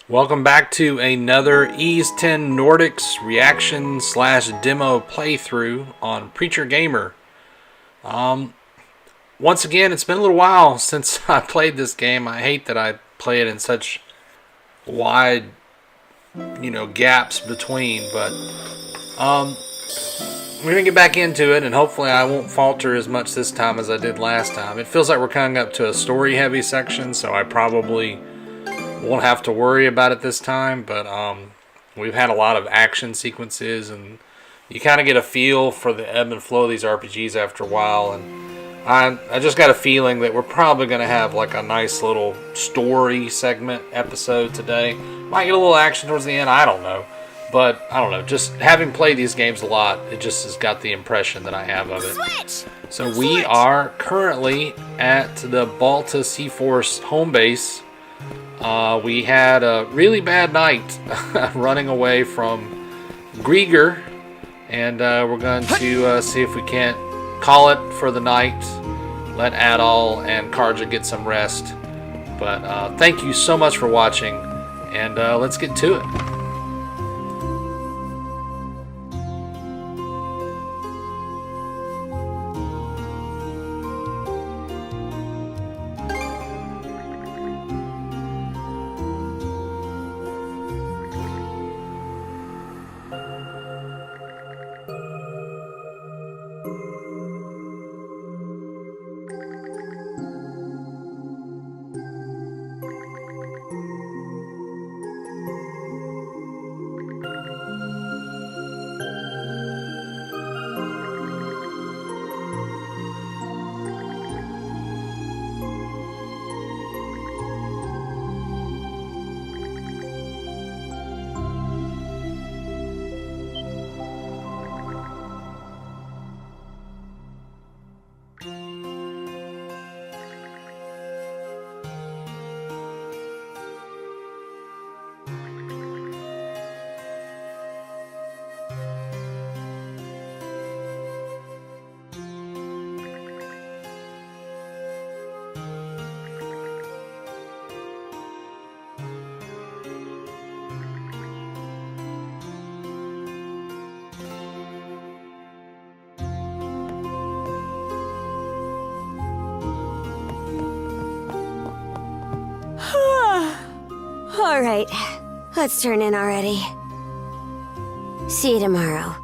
Welcome back to another Ease 10 Nordics reaction slash demo playthrough on Preacher Gamer. Once again, it's been a little while since I played this game. I hate that I play it in such wide, gaps between, but we're gonna get back into it, and hopefully I won't falter as much this time as I did last time. It feels like we're coming up to a story-heavy section, so I probably won't have to worry about it this time, but we've had a lot of action sequences, and you kind of get a feel for the ebb and flow of these RPGs after a while, and I just got a feeling that we're probably going to have like a nice little story segment episode today. Might get a little action towards the end, I don't know. But, I don't know, just having played these games a lot, it just has got the impression that I have of it. Switch! So we are currently at the Balta Sea Force home base. We had a really bad night running away from Grieger, and we're going to see if we can't call it for the night, let Adol and Karja get some rest. But thank you so much for watching, and let's get to it. All right, let's turn in already. See you tomorrow.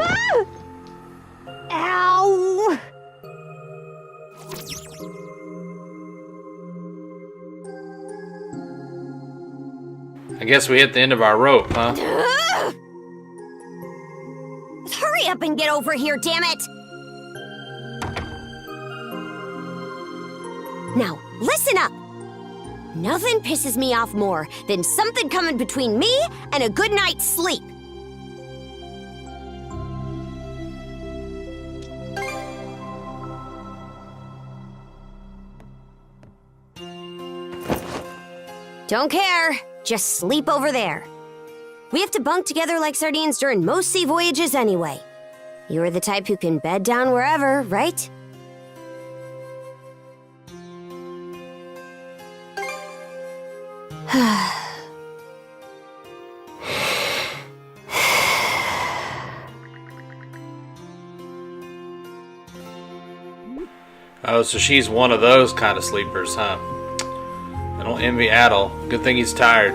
Ah! Ow! I guess we hit the end of our rope, huh? Hurry up and get over here, damn it! Now, listen up! Nothing pisses me off more than something coming between me and a good night's sleep. Don't care. Just sleep over there. We have to bunk together like sardines during most sea voyages anyway. You're the type who can bed down wherever, right? Oh, so she's one of those kind of sleepers, huh? I don't envy Adol. Good thing he's tired.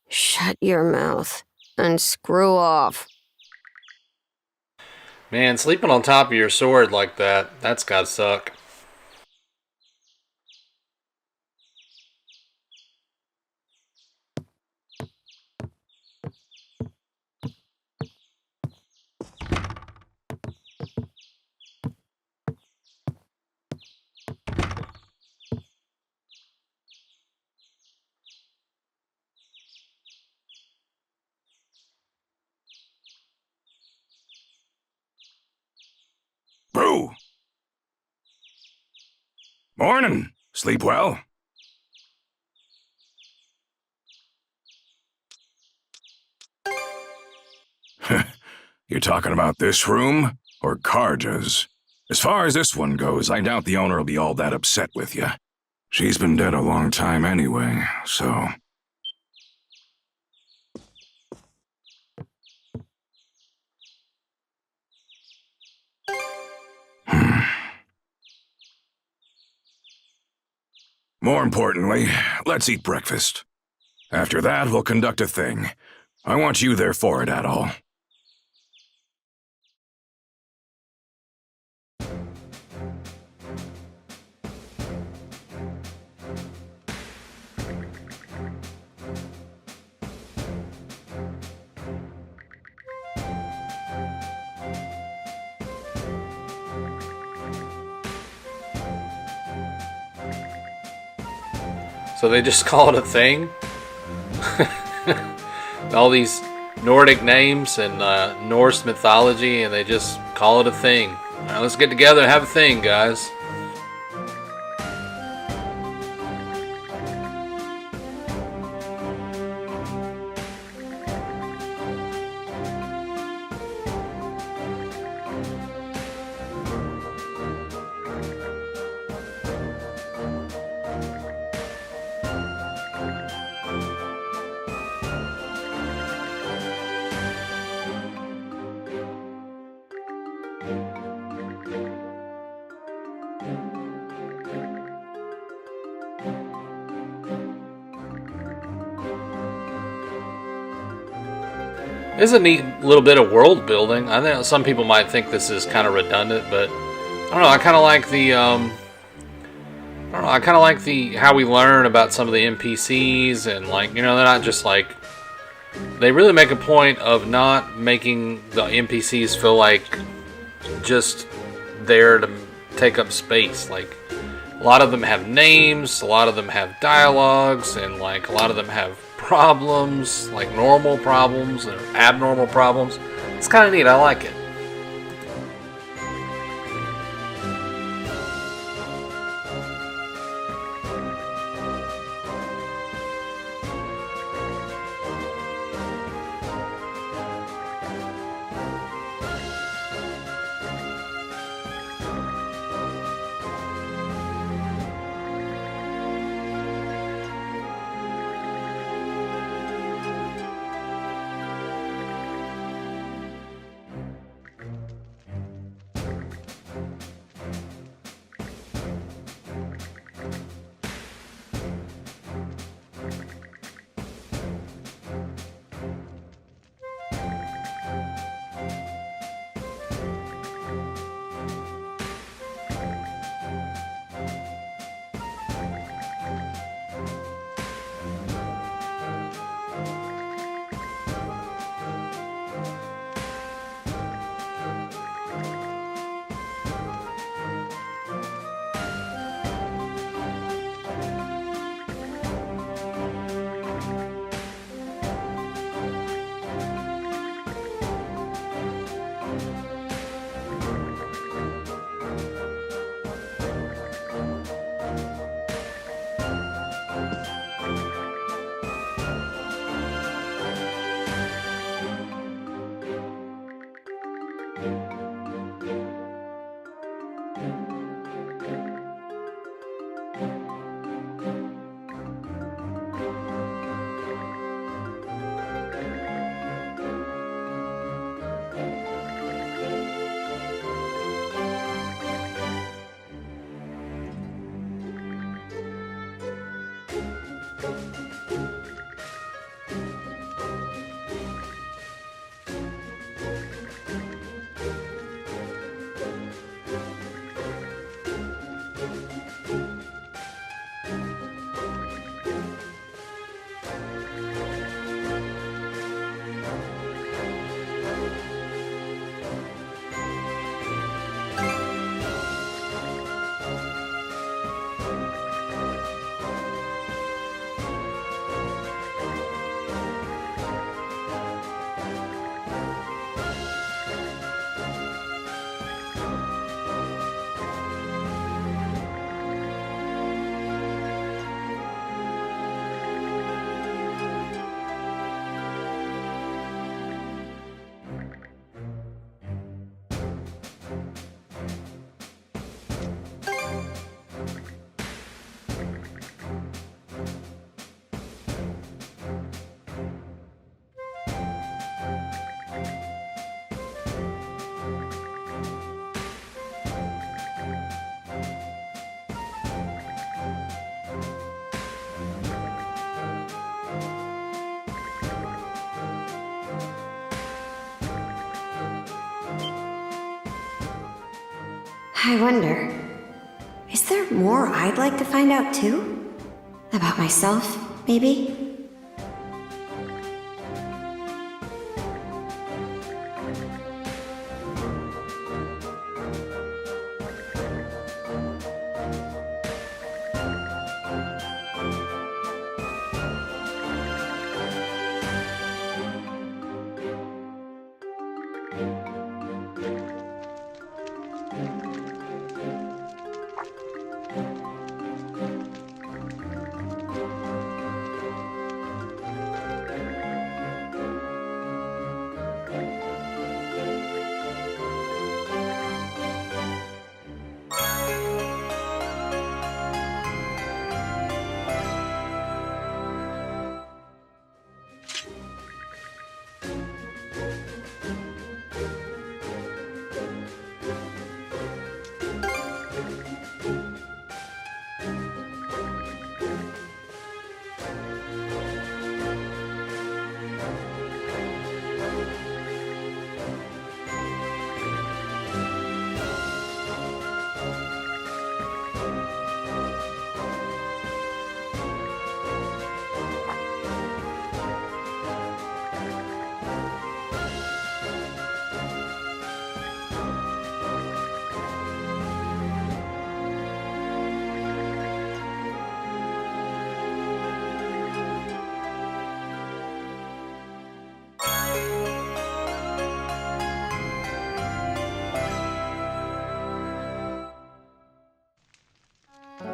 Shut your mouth and screw off. Man, sleeping on top of your sword like that, that's gotta suck. Brew! Morning! Sleep well? You're talking about this room? Or Karja's? As far as this one goes, I doubt the owner will be all that upset with you. She's been dead a long time anyway, so... More importantly, let's eat breakfast. After that, we'll conduct a thing. I want you there for it, Adol. So they just call it a thing? All these Nordic names and Norse mythology, and they just call it a thing. Alright, let's get together and have a thing, guys. It's a neat little bit of world building. I think some people might think this is kind of redundant, but I don't know. I kind of like the I kind of like the how we learn about some of the NPCs, and like, you know, they're not just like, they really make a point of not making the NPCs feel like just there to take up space. Like, a lot of them have names, a lot of them have dialogues, and like a lot of them have problems, like normal problems or abnormal problems. It's kind of neat. I like it. I wonder, is there more I'd like to find out too? About myself, maybe?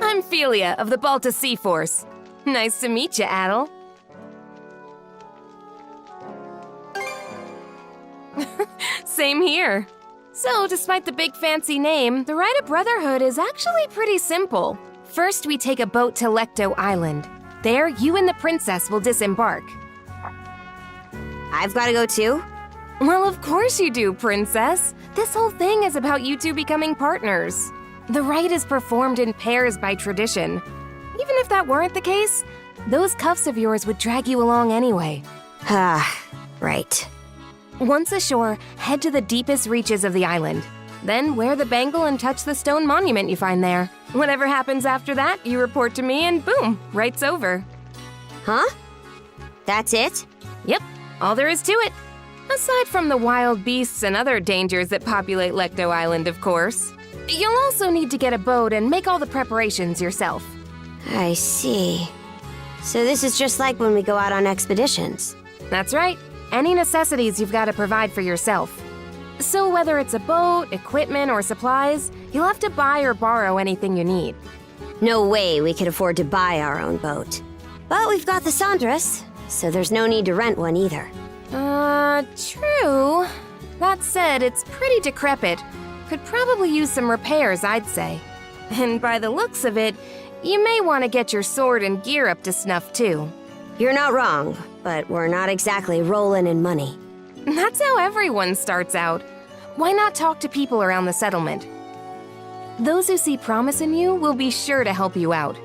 I'm Philia of the Balta Sea Force. Nice to meet you, Adel. Same here. So, despite the big fancy name, the Rite of Brotherhood is actually pretty simple. First, we take a boat to Lecto Island. There, you and the princess will disembark. I've got to go too? Well, of course you do, princess. This whole thing is about you two becoming partners. The rite is performed in pairs by tradition. Even if that weren't the case, those cuffs of yours would drag you along anyway. Ah, right. Once ashore, head to the deepest reaches of the island. Then wear the bangle and touch the stone monument you find there. Whatever happens after that, you report to me and boom, rite's over. Huh? That's it? Yep, all there is to it. Aside from the wild beasts and other dangers that populate Lecto Island, of course. You'll also need to get a boat and make all the preparations yourself. I see. So this is just like when we go out on expeditions. That's right. Any necessities you've got to provide for yourself. So whether it's a boat, equipment, or supplies, you'll have to buy or borrow anything you need. No way we could afford to buy our own boat. But we've got the Sandras, so there's no need to rent one either. True. That said, it's pretty decrepit. Could probably use some repairs, I'd say. And by the looks of it, you may want to get your sword and gear up to snuff too. You're not wrong, but we're not exactly rolling in money. That's how everyone starts out. Why not talk to people around the settlement? Those who see promise in you will be sure to help you out.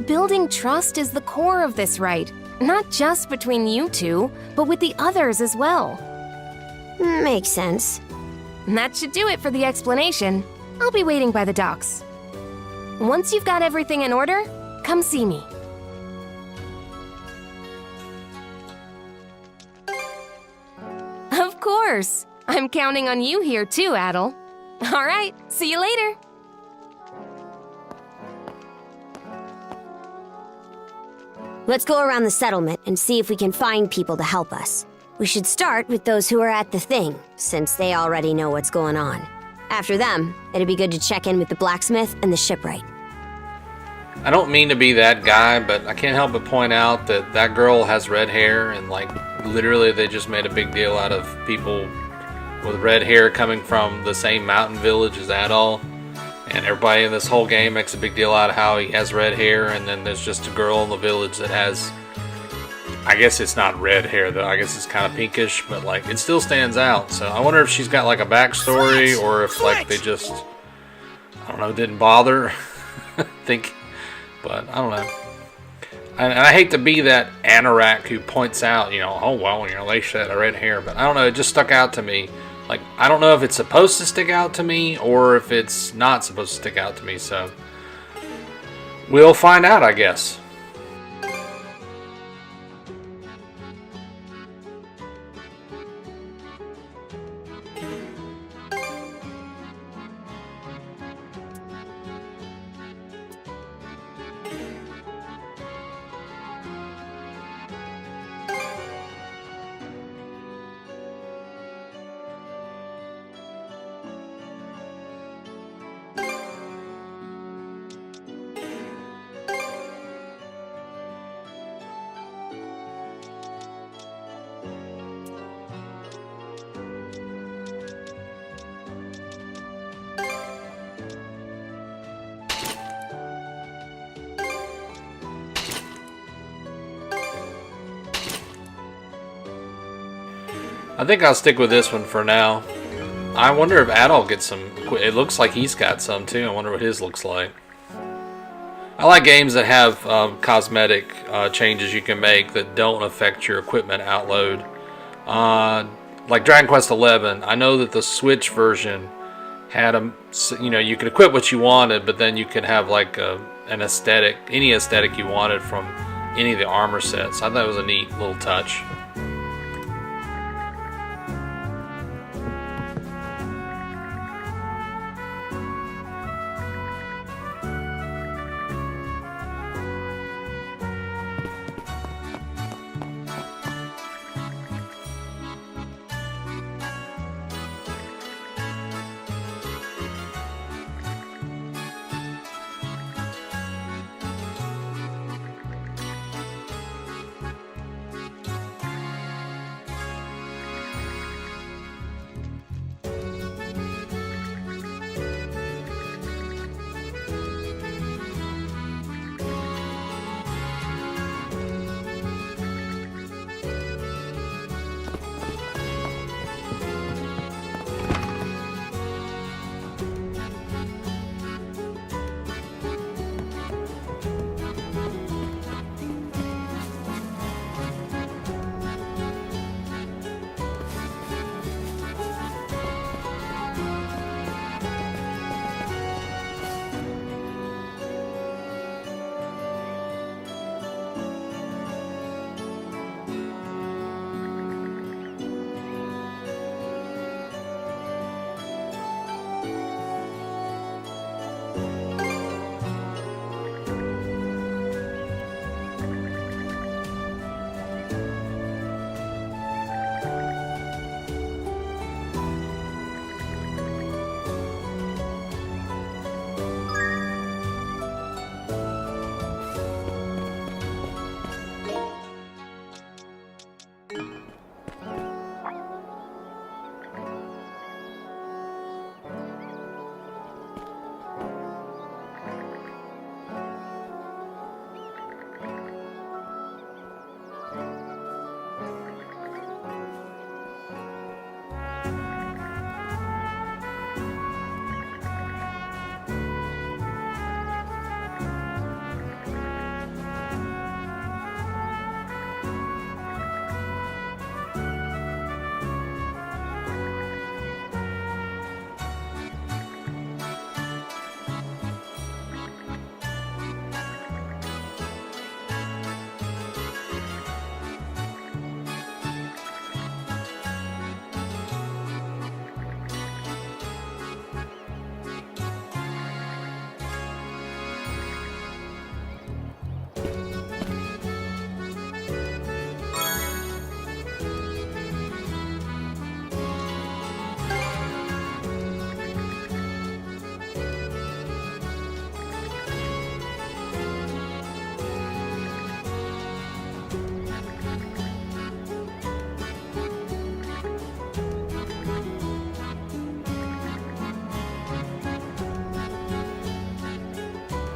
Building trust is the core of this rite, not just between you two, but with the others as well. Makes sense. That should do it for the explanation. I'll be waiting by the docks. Once you've got everything in order, come see me. Of course. I'm counting on you here too, Adel. All right, see you later. Let's go around the settlement and see if we can find people to help us. We should start with those who are at the thing, since they already know what's going on. After them, it'd be good to check in with the blacksmith and the shipwright. I don't mean to be that guy, but I can't help but point out that that girl has red hair, and like literally they just made a big deal out of people with red hair coming from the same mountain village as Adol. And everybody in this whole game makes a big deal out of how he has red hair, and then there's just a girl in the village that has, I guess it's not red hair though, I guess it's kind of pinkish, but like it still stands out. So I wonder if she's got like a backstory, or if like they just, I don't know, didn't bother. think, but I don't know. And I hate to be that anorak who points out, you know, oh well, you know, they should have red hair, but I don't know, it just stuck out to me. Like, I don't know if it's supposed to stick out to me or if it's not supposed to stick out to me, so we'll find out, I guess. I think I'll stick with this one for now. I wonder if Adol gets some. It looks like he's got some too. I wonder what his looks like. I like games that have cosmetic changes you can make that don't affect your equipment outload. Like Dragon Quest XI, I know that the Switch version had a, you know, you could equip what you wanted, but then you could have like an aesthetic, any aesthetic you wanted from any of the armor sets. I thought it was a neat little touch.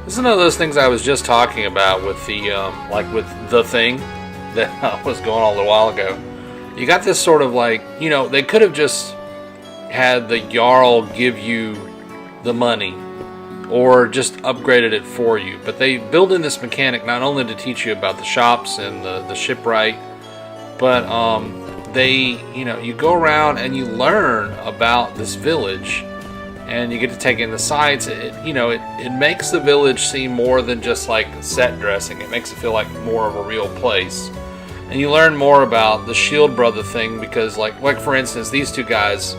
This is one of those things I was just talking about with the, like with the thing that was going on a little while ago. You got this sort of like, you know, they could have just had the Jarl give you the money or just upgraded it for you. But they build in this mechanic not only to teach you about the shops and the shipwright, but they, you know, you go around and you learn about this village and you get to take in the sights. It makes the village seem more than just like set dressing. It makes it feel like more of a real place. And you learn more about the Shield Brother thing because like for instance, these two guys,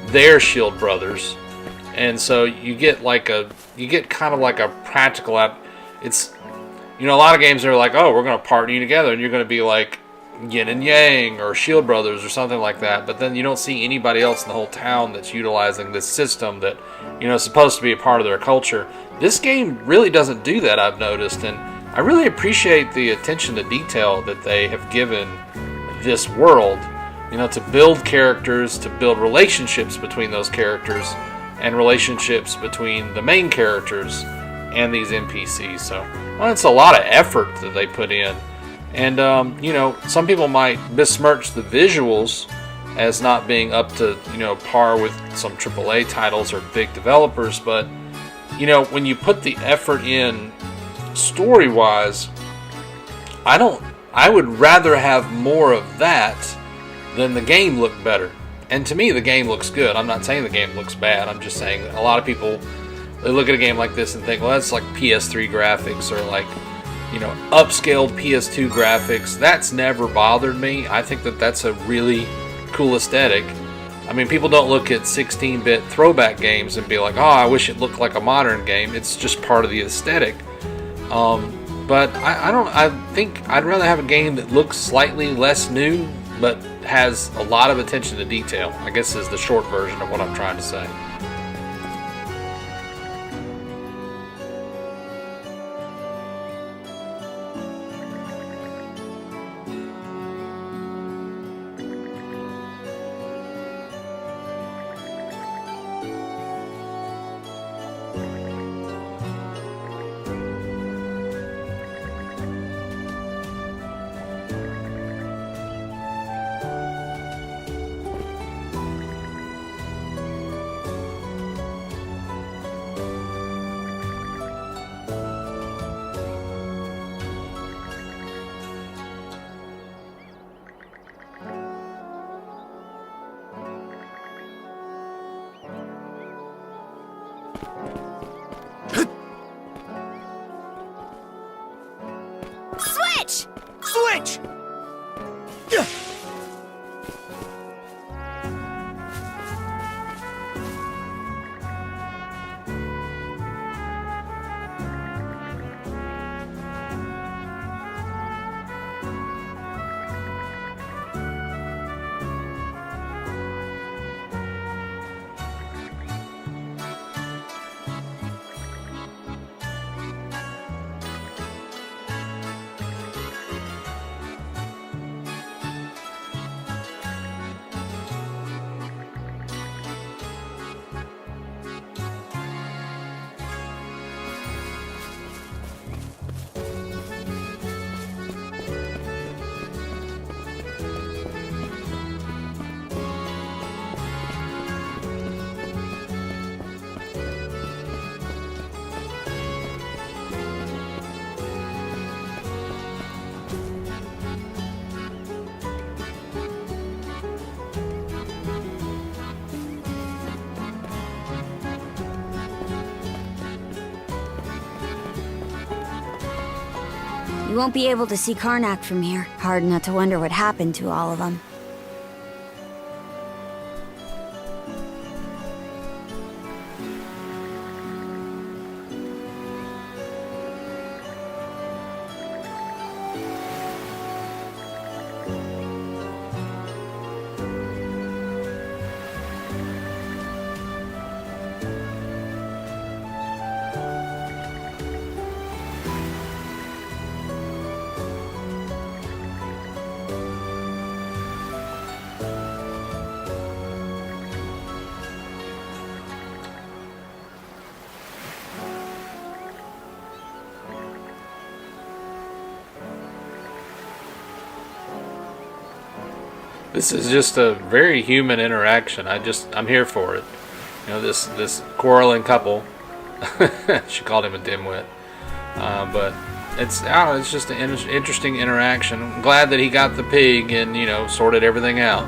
they're Shield Brothers. And so you get kind of like a practical app. It's, you know, a lot of games are like, oh, we're going to partner you together and you're going to be like Yin and Yang or Shield Brothers or something like that, but then you don't see anybody else in the whole town that's utilizing this system that, you know, is supposed to be a part of their culture. This game really doesn't do that, I've noticed, and I really appreciate the attention to detail that they have given this world, you know, to build characters, to build relationships between those characters, and relationships between the main characters and these NPCs. So, well, it's a lot of effort that they put in. And, you know, some people might besmirch the visuals as not being up to, you know, par with some AAA titles or big developers. But, you know, when you put the effort in story-wise, I would rather have more of that than the game look better. And to me, the game looks good. I'm not saying the game looks bad. I'm just saying that a lot of people, they look at a game like this and think, well, that's like PS3 graphics or like, you know, upscaled PS2 graphics. That's never bothered me. I think that that's a really cool aesthetic. I mean, people don't look at 16-bit throwback games and be like, oh, I wish it looked like a modern game. It's just part of the aesthetic. But I think I'd rather have a game that looks slightly less new, but has a lot of attention to detail, I guess is the short version of what I'm trying to say. Switch! Switch! You won't be able to see Karnak from here. Hard not to wonder what happened to all of them. This is just a very human interaction. I'm here for it. You know, this quarreling couple. She called him a dimwit, but it's just an interesting interaction. I'm glad that he got the pig and sorted everything out.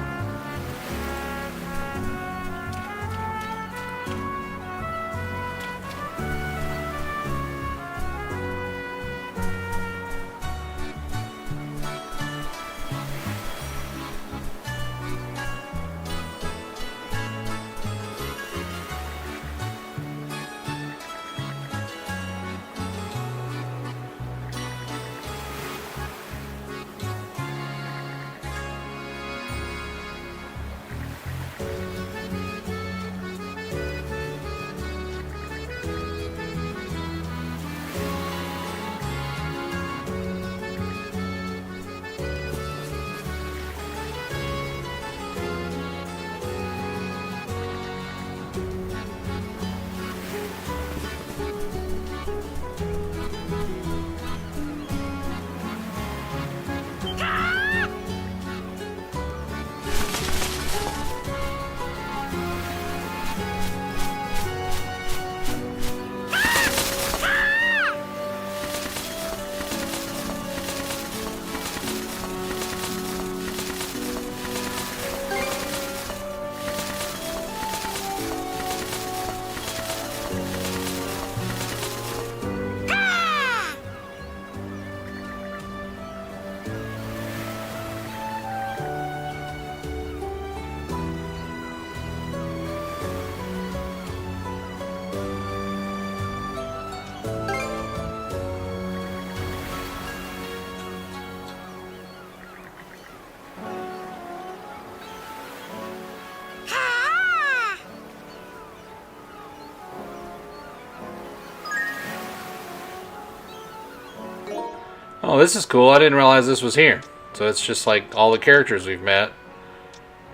Oh, this is cool. I didn't realize this was here. So it's just like all the characters we've met.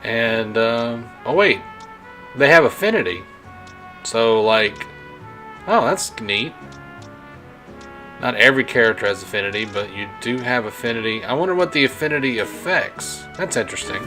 And, oh wait. They have affinity. So, like, oh, that's neat. Not every character has affinity, but you do have affinity. I wonder what the affinity affects. That's interesting.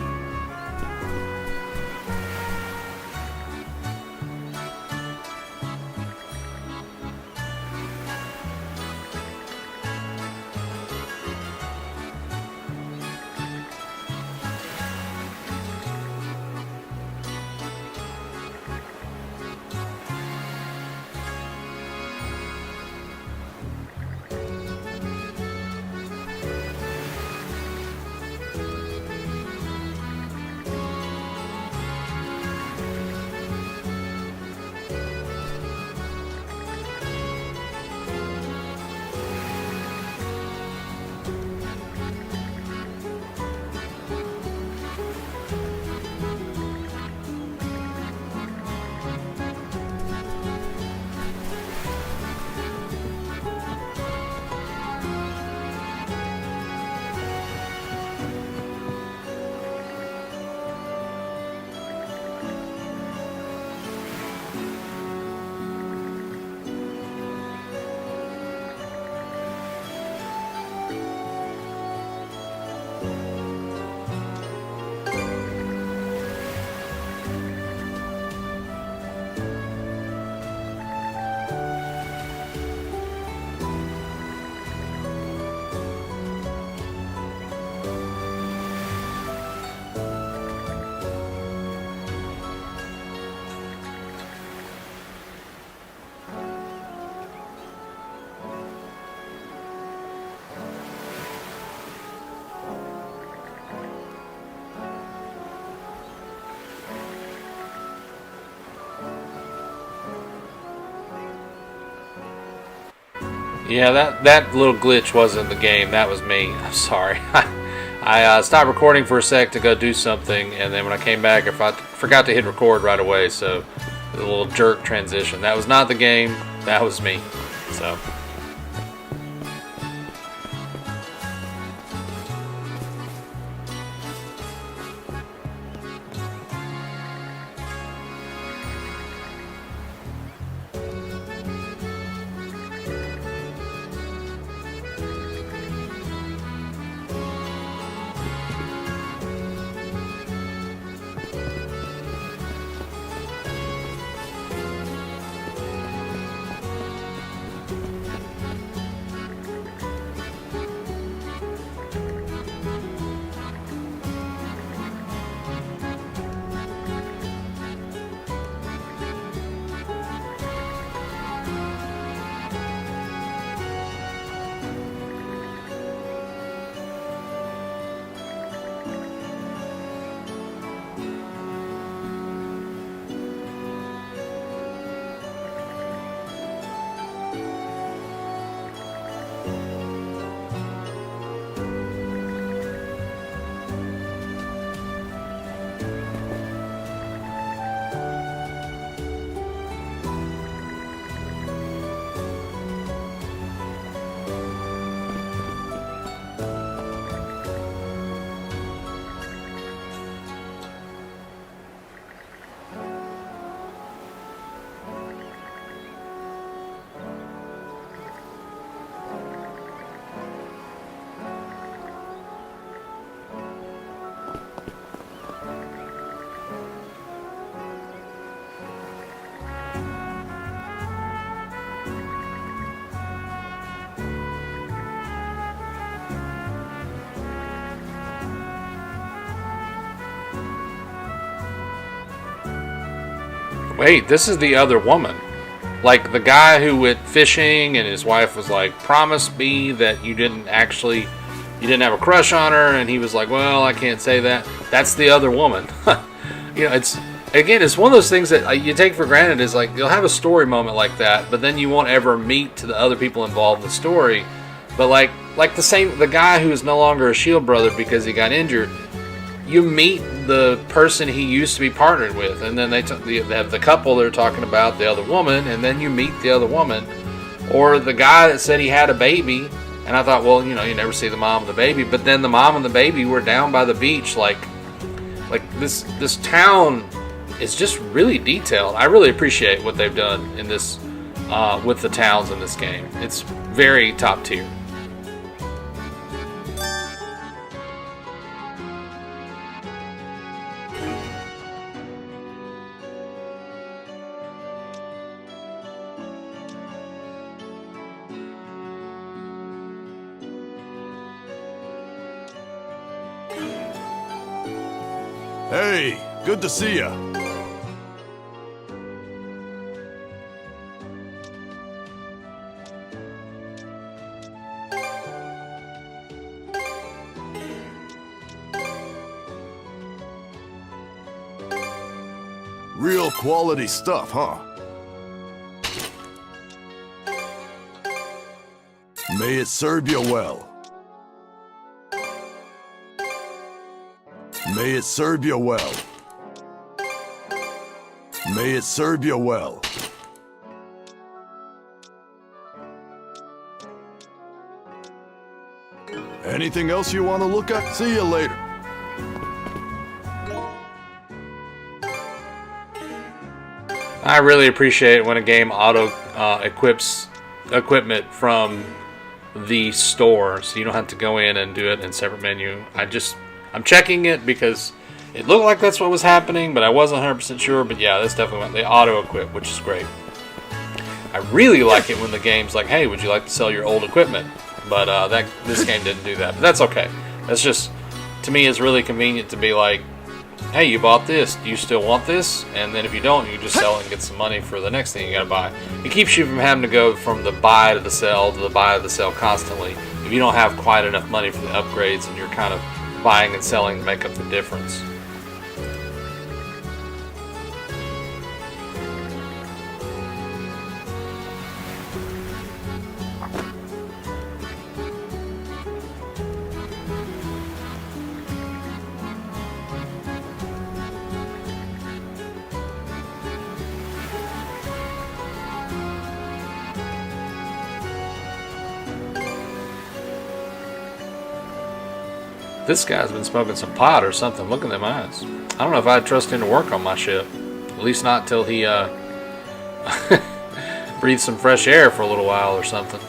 Yeah, that little glitch wasn't the game. That was me. I'm sorry. I stopped recording for a sec to go do something, and then when I came back, I forgot to hit record right away, so a little jerk transition. That was not the game. That was me. So... Wait, this is the other woman. Like the guy who went fishing and his wife was like, promise me that you didn't have a crush on her, and he was like, well, I can't say that. That's the other woman. It's one of those things that you take for granted. Is like you'll have a story moment like that, but then you won't ever meet to the other people involved in the story. But like the guy who is no longer a Shield brother because he got injured, you meet the person he used to be partnered with, and then they have the couple they're talking about, the other woman, and then you meet the other woman, or the guy that said he had a baby, and I thought, well, you never see the mom and the baby, but then the mom and the baby were down by the beach, like this town is just really detailed. I really appreciate what they've done in this with the towns in this game. It's very top tier. Hey, good to see ya. Real quality stuff, huh? May it serve you well. May it serve you well. May it serve you well. Anything else you want to look at? See you later. I really appreciate when a game auto equips equipment from the store, so you don't have to go in and do it in a separate menu. I'm checking it because it looked like that's what was happening, but I wasn't 100% sure. But yeah, that's definitely what they auto-equip, which is great. I really like it when the game's like, hey, would you like to sell your old equipment? But this game didn't do that. But that's okay. That's just, to me, it's really convenient to be like, hey, you bought this. Do you still want this? And then if you don't, you just sell it and get some money for the next thing you gotta buy. It keeps you from having to go from the buy to the sell to the buy to the sell constantly if you don't have quite enough money for the upgrades and you're kind of buying and selling to make up the difference. This guy's been smoking some pot or something. Look at them eyes. I don't know if I'd trust him to work on my ship. At least not till he breathes some fresh air for a little while or something.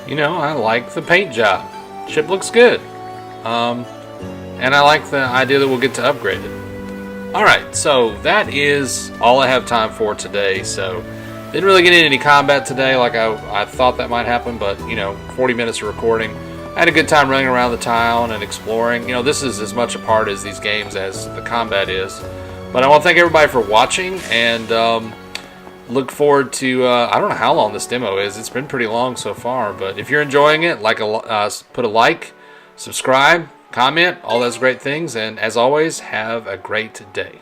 you know, I like the paint job. Ship looks good. And I like the idea that we'll get to upgrade it. Alright, so that is all I have time for today. So, didn't really get into any combat today like I thought that might happen, but, you know, 40 minutes of recording. I had a good time running around the town and exploring. You know, this is as much a part as these games as the combat is. But I want to thank everybody for watching, and look forward to, I don't know how long this demo is. It's been pretty long so far, but if you're enjoying it, put a like, subscribe, comment, all those great things, and as always, have a great day.